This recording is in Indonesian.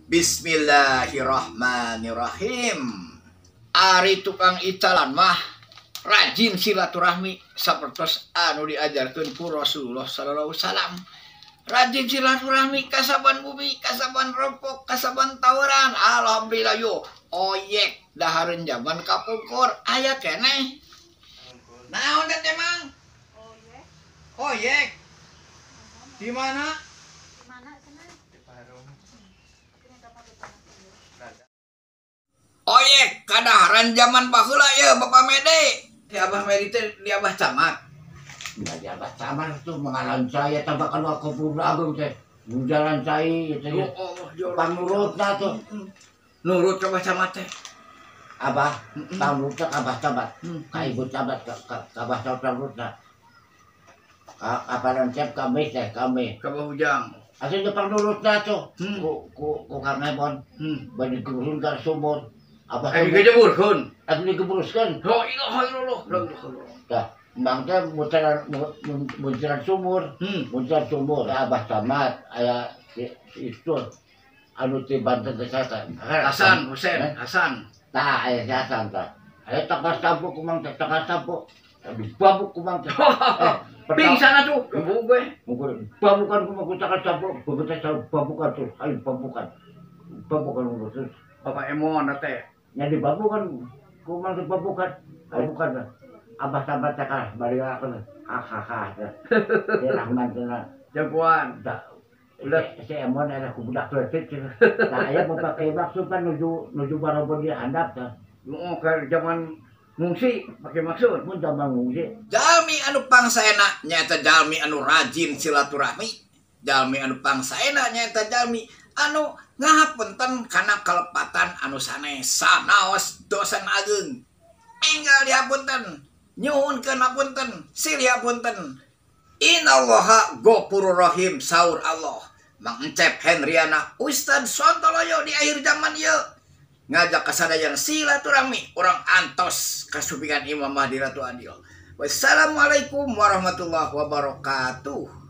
Bismillahirrahmanirrahim. Ari tukang icalan mah rajin silaturahmi sapertos anu diajarkeun ku Rasulullah sallallahu alaihi wasallam. Rajin silaturahmi kasaban bumi, kasaban rokok, kasaban tawaran. Alhamdulillah yo. Oyek dahareun zaman kapungkur aya keneh. Naon teh Mang? Oyek. Di mana? Oyek kadaharan zaman baheula ya Bh.Medi. Di Bh.Medi teh di Abah Camat. Ya di Abah Camat tuh mengalan saya tambah kalau aku pulang agung teh. Jalan saya itu ya. Pangurutna tuh. Nurut ke Abah Camat teh. Abah, pangurutna ke Abah Camat. Ka Ibu Camat ke Abah Camat pangurutna. Apa nanti kami teh kami. Ke Abah Ujang. Asal depan nurutna tuh. Ku karnebon. Bani turun ke sumur. Abah digejeburkeun. Atuh digeburuskeun. La ilaha illallah. Tah, Bang teh munculan sumur. Munculan sumur Abah Camat aya itu anu ti Banten teh sata. Hasan Husein, Hasan. Tah aya Hasan tah. Aya takar sampuk kumang teh takar sampuk. Babuk kumang teh. Pingsan atuh, gebuk gue. Babukan kumang takar sampuk, bebetes babukan tuh, ayo babukan. Babukan terus. Bapak Emon teh. Nya di babukan kumang teh babukan. Babukan. Abah Camat teh ka bari akeun. Hahaha. Teh Rahman teh jagoan. Udah si Emon ada ku budak kletik. Tah aya pakai maksud kan nuju barobon dia handap tah. Nu ke zaman ngungsi pakai maksud. Mun zaman ngungsi. Jalmi anu pangsaena nyaeta jalmi anu rajin silaturahmi. Jalmi anu pangsaena nyaeta jalmi anu ngahapunten kana kalepatan anu sanes sanaos dosa ageung. Enggal dihapunten, nyuhunkeun hapunten, silih hapunten. Innallaha ghafurur rahim saur Allah. Mng.E.Hendriyana Ust.Sontoloyo di akhir zaman ieu ngajak kasadayan silaturahmi urang antos kasupingan Imam Mahdi Ratu Adil. Wassalamualaikum warahmatullahi wabarakatuh.